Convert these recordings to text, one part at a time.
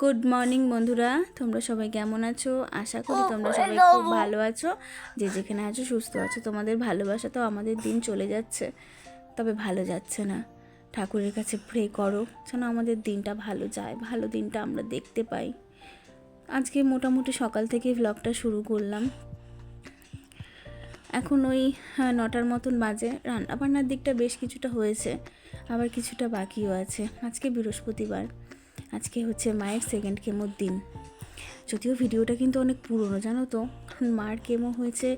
Good morning বন্ধুরা, তোমরা সবাই কেমন আছো? আশা করি তোমরা সবাই খুব ভালো আছো। যে যেখানে আছো সুস্থ আছো। তোমাদের ভালোবাসা তো আমাদের দিন চলে যাচ্ছে, তবে ভালো যাচ্ছে না। ঠাকুরের কাছে প্রে করো যেন আমাদের দিনটা ভালো যায়, ভালো দিনটা আমরা দেখতে পাই। আজকে মোটামুটি সকাল থেকে ব্লগটা শুরু করলাম। এখন ওই 9টার মতন বাজে। রান্নাবান্নার দিকটা বেশ কিছুটা হয়েছে, আবার কিছুটা বাকিও আছে। আজকে বৃহস্পতিবার, আজকে হচ্ছে মায়ের সেকেন্ড কেমোর দিন। যদিও ভিডিওটা কিন্তু অনেক পুরনো, জানো তো। মার কেমো হয়েছে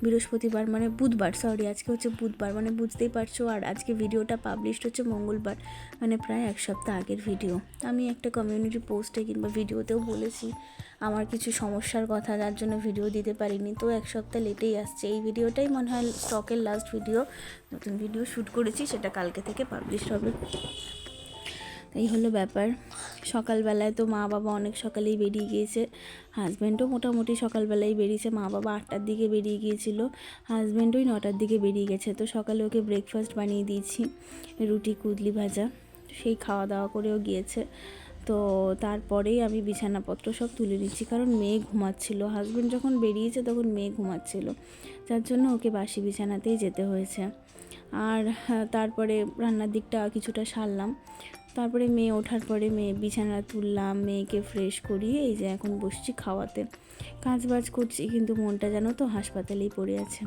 বৃহস্পতিবার, মানে বুধবার, সরি আজকে হচ্ছে বুধবার, মানে বুঝতেই পারছো। আর আজকে ভিডিওটা পাবলিশড হচ্ছে মঙ্গলবার, মানে প্রায় এক সপ্তাহ আগের ভিডিও। আমি একটা কমিউনিটি পোস্টে কিংবা ভিডিওতেও বলেছি আমার কিছু সমস্যার কথা, যার জন্য ভিডিও দিতে পারিনি। তো এক সপ্তাহ লেটেই আসছে। এই ভিডিওটাই মনে হয় স্টকের লাস্ট ভিডিও। নতুন ভিডিও শ্যুট করেছি, সেটা কালকে থেকে পাবলিশ হবে। এই হলো ব্যাপার। সকালবেলায় তো মা বাবা অনেক সকালেই বেরিয়ে গিয়েছে, হাজব্যান্ডও মোটামুটি সকালবেলায় বেরিয়েছে। মা বাবা 8টার দিকে বেরিয়ে গিয়েছিল, হাজব্যান্ডই 9টার দিকে বেরিয়ে গেছে। তো সকালে ওকে ব্রেকফাস্ট বানিয়ে দিয়েছি, রুটি কুদলি ভাজা, সেই খাওয়া দাওয়া করেও গিয়েছে। তো তারপরেই আমি বিছানাপত্র সব তুলে নিচ্ছি, কারণ মেয়ে ঘুমাচ্ছিল। হাজব্যান্ড যখন বেরিয়েছে তখন মেয়ে ঘুমাচ্ছিল, যার জন্য ওকে বাসি বিছানাতেই যেতে হয়েছে। আর তারপরে রান্নার দিকটা কিছুটা সারলাম। তারপরে মেয়ে ওঠার পরে মেয়ে বিছানা তুললাম, মেয়েকে ফ্রেশ করিয়ে এই যে এখন বসছি খাওয়াতে। কাজবাজ করছি, কিন্তু মনটা যেন তো হাসপাতালেই পড়ে আছে।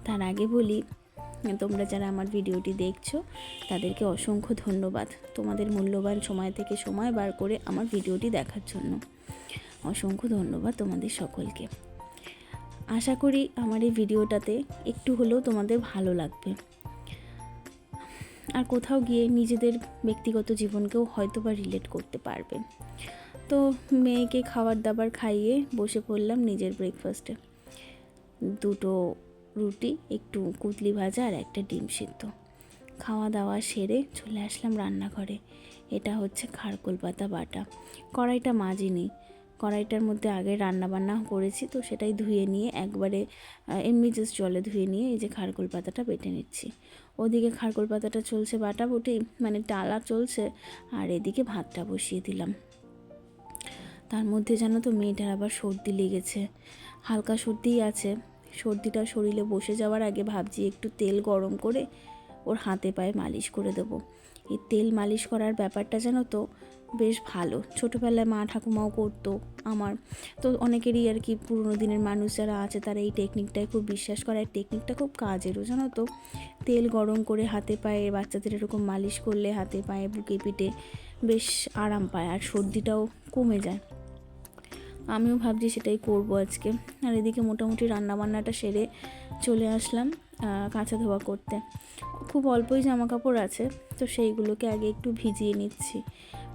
তার আগে বলি, তোমরা যারা আমার ভিডিওটি দেখছো তাদেরকে অসংখ্য ধন্যবাদ। তোমাদের মূল্যবান সময় থেকে সময় বার করে আমার ভিডিওটি দেখার জন্য অসংখ্য ধন্যবাদ তোমাদের সকলকে। আশা করি আমার এই ভিডিওটাতে একটু হলেও তোমাদের ভালো লাগবে, আর কোথাও গিয়ে নিজেদের ব্যক্তিগত জীবনকেও হয়তো বা রিলেট করতে পারবে। তো মেয়েকে খাবার দাবার খাইয়ে বসে পড়লাম নিজের ব্রেকফাস্টে। 2টো রুটি, একটু কুতলি ভাজা আর একটা ডিম সিদ্ধ। খাওয়া দাওয়া সেরে চলে আসলাম রান্নাঘরে। এটা হচ্ছে খারকোল পাতা বাটা। কড়াইটা মাজিনি, কড়াইটার মধ্যে আগে রান্নাবান্না করেছি, তো সেটাই ধুয়ে নিয়ে একবারে এমনি জাস্ট জলে ধুয়ে নিয়ে এই যে খারকোল পাতাটা বেটে নিচ্ছি। ওদিকে খারকোল পাতাটা চলছে বাটাবুটি, মানে টালা চলছে, আর এদিকে ভাতটা বসিয়ে দিলাম। তার মধ্যে জানো তো মেয়েটার আবার সর্দি লেগেছে, হালকা সর্দিই আছে। সর্দিটা শরীরে বসে যাওয়ার আগে ভাবছি একটু তেল গরম করে ওর হাতে পায়ে মালিশ করে দেবো। এই তেল মালিশ করার ব্যাপারটা জানো তো বেশ ভালো। ছোটোবেলায় মা ঠাকুমাও করতো আমার। তো অনেকেরই আর কি, পুরোনো দিনের মানুষ যারা আছে তারা এই টেকনিকটায় খুব বিশ্বাস করে। আর টেকনিকটা খুব কাজেরও, জানো তো। তেল গরম করে হাতে পায়ে বাচ্চাদের এরকম মালিশ করলে হাতে পায়ে বুকে পিঠে বেশ আরাম পায়, আর সর্দিটাও কমে যায়। আমিও ভাবছি সেটাই করব আজকে। আর এদিকে মোটামুটি রান্নাবান্নাটা সেরে চলে আসলাম কাঁচা ধোয়া করতে। খুব অল্পই জামা কাপড় আছে, তো সেইগুলোকে আগে একটু ভিজিয়ে নিচ্ছি।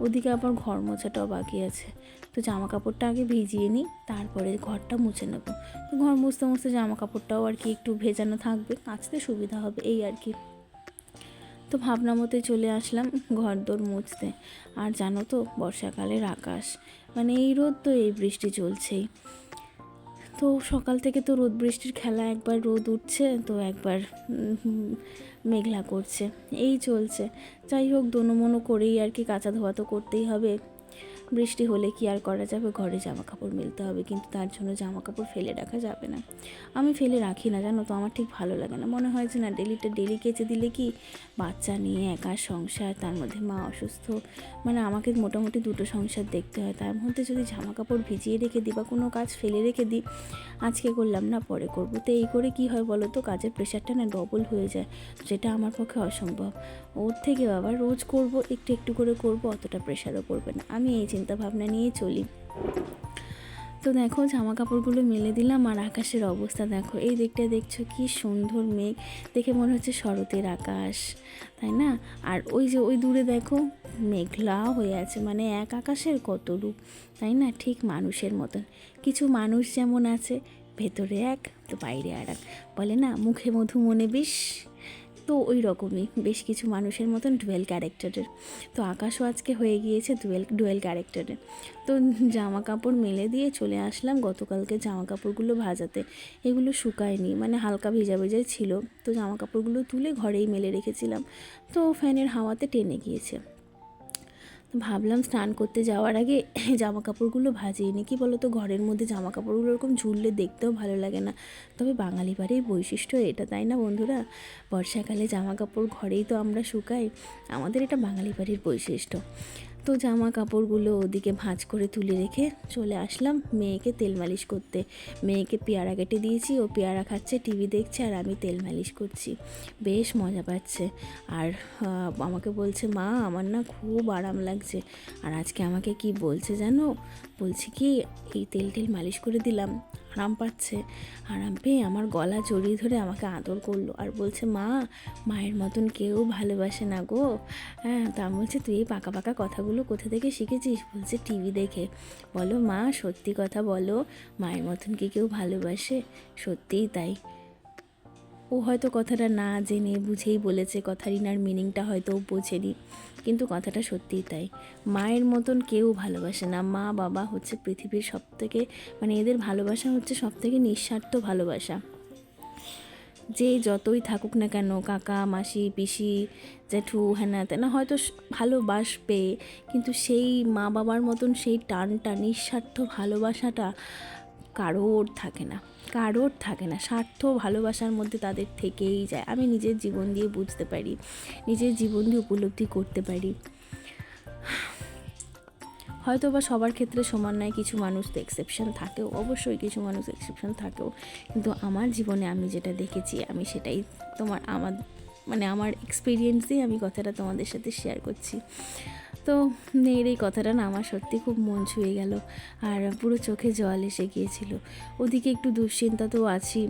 ওদিকে আবার ঘর মোছাটাও বাকি আছে, তো জামা কাপড়টা আগে ভিজিয়ে নিই, তারপরে ঘরটা মুছে নেব। তো ঘর মুছতে মুছতে জামা কাপড়টাও আর কি একটু ভেজানো থাকবে, কাচতে সুবিধা হবে, এই আর কি। তো ভাবনা মতোই চলে আসলাম ঘরদোর মুছতে। আর জানো তো বর্ষাকালের আকাশ, মানে এই রোদ তো এই বৃষ্টি চলছেই। তো সকাল থেকে তো রোদ বৃষ্টির খেলা, একবার রোদ উঠছে তো একবার মেঘলা করছে, এই চলছে। যাই হোক, দোনোমনো করেই আর কি, কাঁচা ধোয়া তো করতেই হবে। বৃষ্টি হলে কি আর করা যাবে, ঘরে জামা কাপড় মেলতে হবে, কিন্তু তার জন্য জামা কাপড় ফেলে রাখা যাবে না। আমি ফেলে রাখি না, জানো তো, আমার ঠিক ভালো লাগে না। মনে হয় যে না, ডেলি কেচে দিলে কি, বাচ্চা নিয়ে একা সংসার, তার মধ্যে মা অসুস্থ, মানে আমাকে মোটামুটি 2টো সংসার দেখতে হয়। তার মধ্যে যদি জামা কাপড় ভিজিয়ে রেখে দিই বা কোনো কাজ ফেলে রেখে দিই, আজকে করলাম না পরে করবো, তো এই করে কি হয় বলো তো, কাজের প্রেশারটা না ডবল হয়ে যায়, যেটা আমার পক্ষে অসম্ভব। ওর থেকে বাবা রোজ করব, একটু একটু করে করব, অতটা প্রেশারও পড়বে না। আমি এই চিন্তা ভাবনা নিয়েই চলি। তো দেখো জামা কাপড়গুলো মেলে দিলাম, আর আকাশের অবস্থা দেখো, এই দিকটা দেখছো কি সুন্দর মেঘ, দেখে মনে হচ্ছে শরতের আকাশ, তাই না? আর ওই যে ওই দূরে দেখো মেঘলা হয়ে আছে, মানে এক আকাশের কত রূপ, তাই না? ঠিক মানুষের মতন। কিছু মানুষ যেমন আছে, ভেতরে এক তো বাইরে আর এক, বলে না মুখে মধু মনে বিষ, তো ওই রকমই বেশ কিছু মানুষের মতন ডুয়েল ক্যারেক্টারের। তো আকাশও আজকে হয়ে গিয়েছে ডুয়েল ক্যারেক্টারের। তো জামা কাপড় মেলে দিয়ে চলে আসলাম গতকালকে জামা কাপড়গুলো ভাজাতে। এগুলো শুকায়নি, মানে হালকা ভেজা ভেজাই ছিল। তো জামা কাপড়গুলো তুলে ঘরেই মেলে রেখেছিলাম, তো ফ্যানের হাওয়াতে টেনে গিয়েছে। তো ভাবলাম স্নান করতে যাওয়ার আগে জামা কাপড়গুলো ভাজিয়ে নিই। কী বলো তো, ঘরের মধ্যে জামা কাপড়গুলো এরকম ঝুললে দেখতেও ভালো লাগে না। তবে বাঙালি বাড়ির বৈশিষ্ট্য এটা, তাই না বন্ধুরা? বর্ষাকালে জামা কাপড় ঘরেই তো আমরা শুকাই, আমাদের এটা বাঙালি বাড়ির বৈশিষ্ট্য। তো জামা কাপড়গুলো ওদিকে ভাঁজ করে তুলে রেখে চলে আসলাম মেয়েকে তেল মালিশ করতে। মেয়েকে পেয়ারা কেটে দিয়েছি, ও পেয়ারা খাচ্ছে, টিভি দেখছে, আর আমি তেল মালিশ করছি। বেশ মজা পাচ্ছে। আর আমাকে বলছে, মা আমার না খুব আরাম লাগছে। আর আজকে আমাকে কি বলছে জানো? বলছে কি, এই তেল মালিশ করে দিলাম, আরাম পাচ্ছে। আরাম পেয়ে আমার গলা জড়িয়ে ধরে আমাকে আদর করলো আর বলছে, মা মায়ের মতন কেউ ভালোবাসে না গো। হ্যাঁ, তা আমি বলছি, তুই এই পাকা পাকা কথাগুলো কোথা থেকে শিখেছিস? বলছে, টিভি দেখে। বলো মা, সত্যি কথা বলো, মায়ের মতন কি কেউ ভালোবাসে? সত্যিই তাই। ও হয়তো কথাটা না জেনে বুঝেই বলেছে, কথার ইনার মিনিংটা হয়তো ও বোঝেনি, কিন্তু কথাটা সত্যিই তাই। মায়ের মতন কেউ ভালোবাসে না। মা বাবা হচ্ছে পৃথিবীর সবথেকে, মানে এদের ভালোবাসা হচ্ছে সবথেকে নিঃস্বার্থ ভালোবাসা। যে যতই থাকুক না কেন, কাকা মাসি পিসি জেঠু হ্যানা তেনা হয়তো ভালোবাসবে, কিন্তু সেই মা বাবার মতন সেই টানটা, নিঃস্বার্থ ভালোবাসাটা কারোর থাকে না, কারোর থাকে না। স্বার্থ ভালোবাসার মধ্যে তাদের থেকেই যায়। আমি নিজের জীবন দিয়ে বুঝতে পারি, নিজের জীবন দিয়ে উপলব্ধি করতে পারি। হয়তো বা সবার ক্ষেত্রে সমান নয়, কিছু মানুষ তো এক্সেপশন থাকেও, অবশ্যই কিছু মানুষ এক্সেপশন থাকেও, কিন্তু আমার জীবনে আমি যেটা দেখেছি আমি সেটাই আমার এক্সপিরিয়েন্স দিয়ে আমি কথাটা তোমাদের সাথে শেয়ার করছি। তো মেয়ের এই কথাটা না আমার সত্যি খুব মন ছুঁয়ে গেল, আর পুরো চোখে জল এসে গিয়েছিল। ওদিকে একটু দুশ্চিন্তা তো আছি,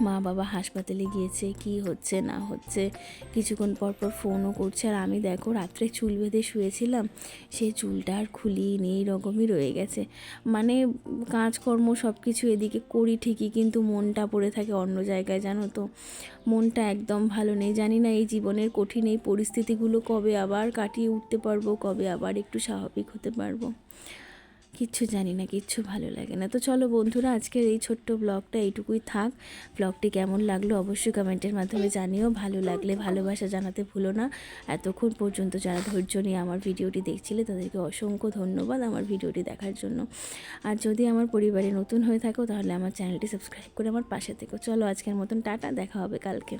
মা বাবা হাসপাতালে গিয়েছে, কি হচ্ছে না হচ্ছে, কিছুক্ষণ পর পর ফোনও করছে। আর আমি দেখো রাত্রে চুল বেঁধে শুয়েছিলাম, সেই চুলটা আর খুলিনি, এই রকমই রয়ে গেছে। মানে কাজকর্ম সব কিছু এদিকে করি ঠিকই, কিন্তু মনটা পড়ে থাকে অন্য জায়গায়, জানো তো। মনটা একদম ভালো নেই। জানি না এই জীবনের কঠিন এই পরিস্থিতিগুলো কবে আবার কাটিয়ে উঠতে পারবো, কবে আবার একটু স্বাভাবিক হতে পারবো, কিচ্ছু জানি না, কিচ্ছু ভালো লাগে না। তো চলো বন্ধুরা, আজকের এই ছোট্ট ব্লগটা এইটুকুই থাক। ব্লগটি কেমন লাগলো অবশ্যই কমেন্টের মাধ্যমে জানিও। ভালো লাগলে ভালোবাসা জানাতে ভুলো না। এতক্ষণ পর্যন্ত যারা ধৈর্য নিয়ে আমার ভিডিওটি দেখছিলে তাদেরকে অসংখ্য ধন্যবাদ আমার ভিডিওটি দেখার জন্য। আর যদি আমার পরিবারে নতুন হয়ে থাকো তাহলে আমার চ্যানেলটি সাবস্ক্রাইব করে আমার পাশে থেকো। চলো আজকের মতন টাটা, দেখা হবে কালকে।